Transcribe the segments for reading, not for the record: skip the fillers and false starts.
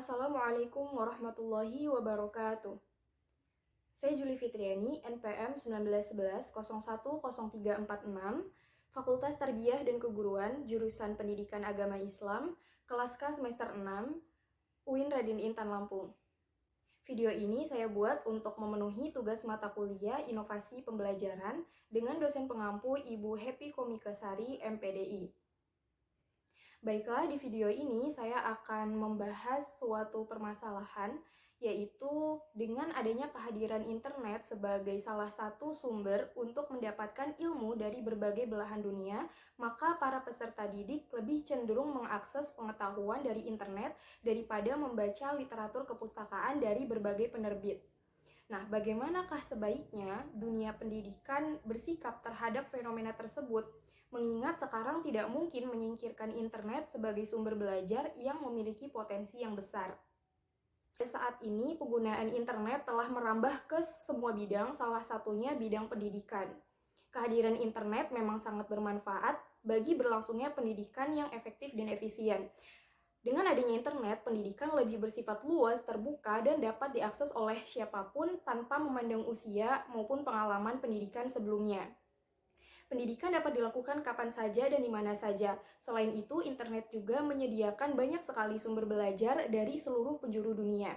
Assalamualaikum warahmatullahi wabarakatuh. Saya Juli Fitriani, NPM 1911-010346, Fakultas Tarbiyah dan Keguruan, Jurusan Pendidikan Agama Islam, Kelas K semester 6, UIN Raden Intan Lampung. Video ini saya buat untuk memenuhi tugas mata kuliah Inovasi Pembelajaran dengan dosen pengampu Ibu Happy Komikesari, MPDI. Baiklah, di video ini saya akan membahas suatu permasalahan, yaitu dengan adanya kehadiran internet sebagai salah satu sumber untuk mendapatkan ilmu dari berbagai belahan dunia, maka para peserta didik lebih cenderung mengakses pengetahuan dari internet daripada membaca literatur kepustakaan dari berbagai penerbit. Nah, bagaimanakah sebaiknya dunia pendidikan bersikap terhadap fenomena tersebut? Mengingat sekarang tidak mungkin menyingkirkan internet sebagai sumber belajar yang memiliki potensi yang besar. Saat ini, penggunaan internet telah merambah ke semua bidang, salah satunya bidang pendidikan. Kehadiran internet memang sangat bermanfaat bagi berlangsungnya pendidikan yang efektif dan efisien. Dengan adanya internet, pendidikan lebih bersifat luas, terbuka, dan dapat diakses oleh siapapun tanpa memandang usia maupun pengalaman pendidikan sebelumnya. Pendidikan dapat dilakukan kapan saja dan di mana saja. Selain itu, internet juga menyediakan banyak sekali sumber belajar dari seluruh penjuru dunia.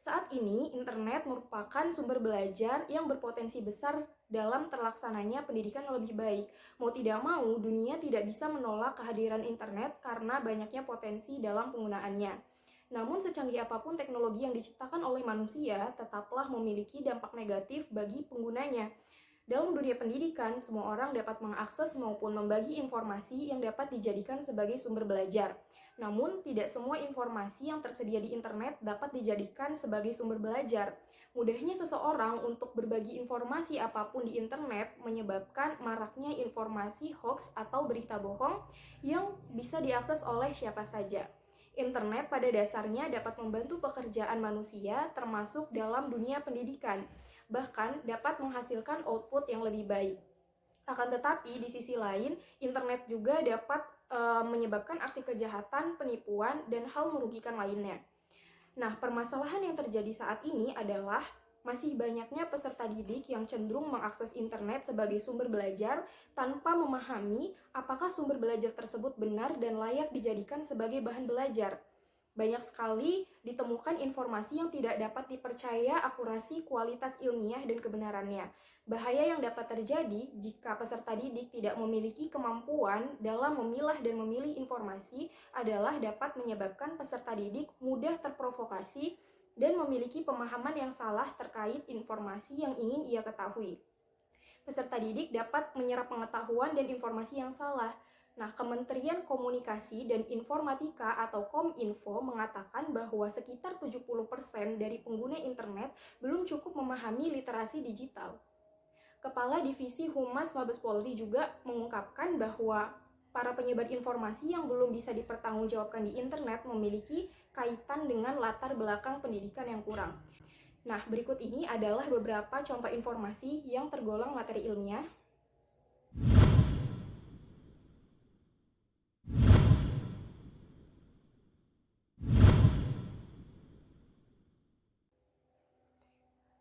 Saat ini, internet merupakan sumber belajar yang berpotensi besar dalam terlaksananya pendidikan yang lebih baik. Mau tidak mau, dunia tidak bisa menolak kehadiran internet karena banyaknya potensi dalam penggunaannya. Namun, secanggih apapun teknologi yang diciptakan oleh manusia, tetaplah memiliki dampak negatif bagi penggunanya. Dalam dunia pendidikan, semua orang dapat mengakses maupun membagi informasi yang dapat dijadikan sebagai sumber belajar. Namun, tidak semua informasi yang tersedia di internet dapat dijadikan sebagai sumber belajar. Mudahnya seseorang untuk berbagi informasi apapun di internet menyebabkan maraknya informasi hoax atau berita bohong yang bisa diakses oleh siapa saja. Internet pada dasarnya dapat membantu pekerjaan manusia, termasuk dalam dunia pendidikan. Bahkan dapat menghasilkan output yang lebih baik. Akan tetapi, di sisi lain, internet juga dapat menyebabkan aksi kejahatan, penipuan, dan hal merugikan lainnya. Nah, permasalahan yang terjadi saat ini adalah masih banyaknya peserta didik yang cenderung mengakses internet sebagai sumber belajar tanpa memahami apakah sumber belajar tersebut benar dan layak dijadikan sebagai bahan belajar. Banyak sekali ditemukan informasi yang tidak dapat dipercaya akurasi, kualitas ilmiah, dan kebenarannya. Bahaya yang dapat terjadi jika peserta didik tidak memiliki kemampuan dalam memilah dan memilih informasi adalah dapat menyebabkan peserta didik mudah terprovokasi dan memiliki pemahaman yang salah terkait informasi yang ingin ia ketahui. Peserta didik dapat menyerap pengetahuan dan informasi yang salah. Nah, Kementerian Komunikasi dan Informatika atau Kominfo mengatakan bahwa sekitar 70% dari pengguna internet belum cukup memahami literasi digital. Kepala Divisi Humas Mabes Polri juga mengungkapkan bahwa para penyebar informasi yang belum bisa dipertanggungjawabkan di internet memiliki kaitan dengan latar belakang pendidikan yang kurang. Nah, berikut ini adalah beberapa contoh informasi yang tergolong materi ilmiah.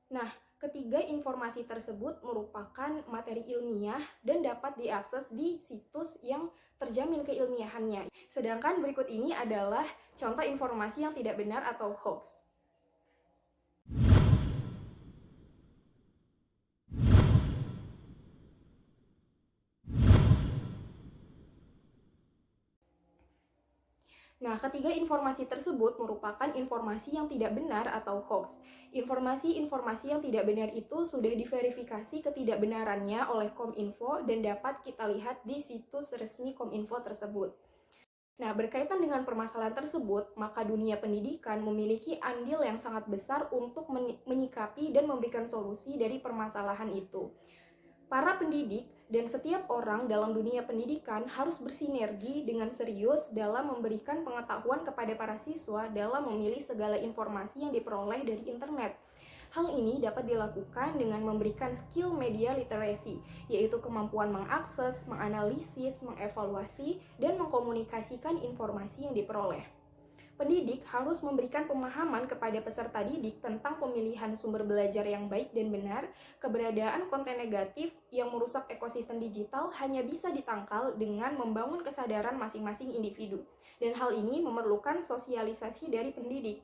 Nah, ketiga informasi tersebut merupakan materi ilmiah dan dapat diakses di situs yang terjamin keilmiahannya. Sedangkan berikut ini adalah contoh informasi yang tidak benar atau hoax. Nah, ketiga informasi tersebut merupakan informasi yang tidak benar atau hoax. Informasi-informasi yang tidak benar itu sudah diverifikasi ketidakbenarannya oleh Kominfo dan dapat kita lihat di situs resmi Kominfo tersebut. Nah, berkaitan dengan permasalahan tersebut, maka dunia pendidikan memiliki andil yang sangat besar untuk menyikapi dan memberikan solusi dari permasalahan itu. Para pendidik dan setiap orang dalam dunia pendidikan harus bersinergi dengan serius dalam memberikan pengetahuan kepada para siswa dalam memilih segala informasi yang diperoleh dari internet. Hal ini dapat dilakukan dengan memberikan skill media literacy, yaitu kemampuan mengakses, menganalisis, mengevaluasi, dan mengkomunikasikan informasi yang diperoleh. Pendidik harus memberikan pemahaman kepada peserta didik tentang pemilihan sumber belajar yang baik dan benar. Keberadaan konten negatif yang merusak ekosistem digital hanya bisa ditangkal dengan membangun kesadaran masing-masing individu. Dan hal ini memerlukan sosialisasi dari pendidik.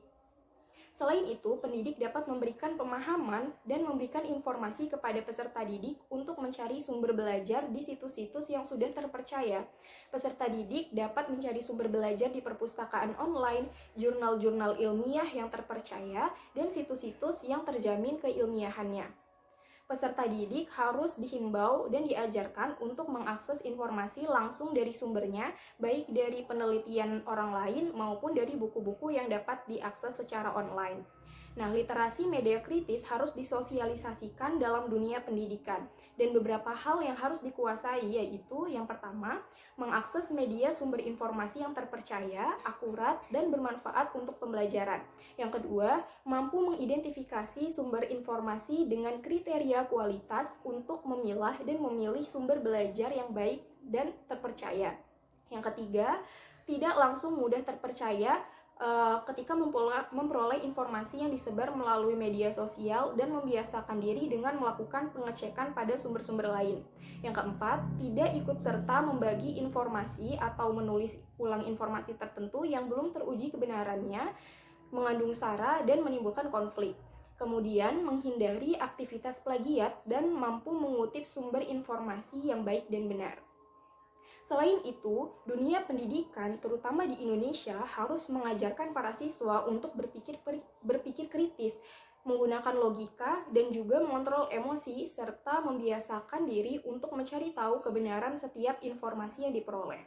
Selain itu, pendidik dapat memberikan pemahaman dan memberikan informasi kepada peserta didik untuk mencari sumber belajar di situs-situs yang sudah terpercaya. Peserta didik dapat mencari sumber belajar di perpustakaan online, jurnal-jurnal ilmiah yang terpercaya, dan situs-situs yang terjamin keilmiahannya. Peserta didik harus dihimbau dan diajarkan untuk mengakses informasi langsung dari sumbernya, baik dari penelitian orang lain maupun dari buku-buku yang dapat diakses secara online. Nah, literasi media kritis harus disosialisasikan dalam dunia pendidikan. Dan beberapa hal yang harus dikuasai yaitu yang pertama, mengakses media sumber informasi yang terpercaya, akurat, dan bermanfaat untuk pembelajaran. Yang kedua, mampu mengidentifikasi sumber informasi dengan kriteria kualitas untuk memilah dan memilih sumber belajar yang baik dan terpercaya. Yang ketiga, tidak langsung mudah terpercaya ketika memperoleh informasi yang disebar melalui media sosial dan membiasakan diri dengan melakukan pengecekan pada sumber-sumber lain. Yang keempat, tidak ikut serta membagi informasi atau menulis ulang informasi tertentu yang belum teruji kebenarannya, mengandung sara dan menimbulkan konflik. Kemudian, menghindari aktivitas plagiat dan mampu mengutip sumber informasi yang baik dan benar. Selain itu, dunia pendidikan, terutama di Indonesia, harus mengajarkan para siswa untuk berpikir kritis, menggunakan logika, dan juga mengontrol emosi, serta membiasakan diri untuk mencari tahu kebenaran setiap informasi yang diperoleh.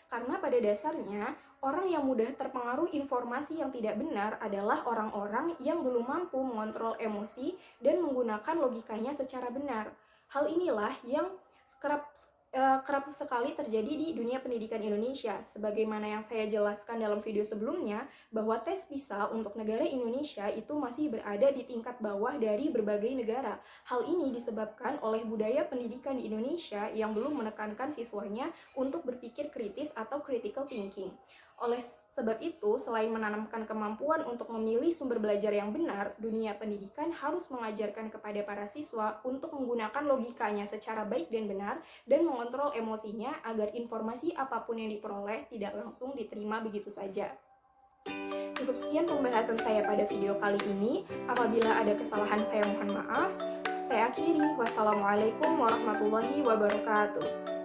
Karena pada dasarnya, orang yang mudah terpengaruh informasi yang tidak benar adalah orang-orang yang belum mampu mengontrol emosi dan menggunakan logikanya secara benar. Hal inilah yang kerap sekali terjadi di dunia pendidikan Indonesia. Sebagaimana yang saya jelaskan dalam video sebelumnya, bahwa tes PISA untuk negara Indonesia itu masih berada di tingkat bawah dari berbagai negara. Hal ini disebabkan oleh budaya pendidikan di Indonesia yang belum menekankan siswanya untuk berpikir kritis atau critical thinking. Oleh sebab itu, selain menanamkan kemampuan untuk memilih sumber belajar yang benar, dunia pendidikan harus mengajarkan kepada para siswa untuk menggunakan logikanya secara baik dan benar dan mengontrol emosinya agar informasi apapun yang diperoleh tidak langsung diterima begitu saja. Cukup sekian pembahasan saya pada video kali ini. Apabila ada kesalahan saya mohon maaf. Saya akhiri. Wassalamualaikum warahmatullahi wabarakatuh.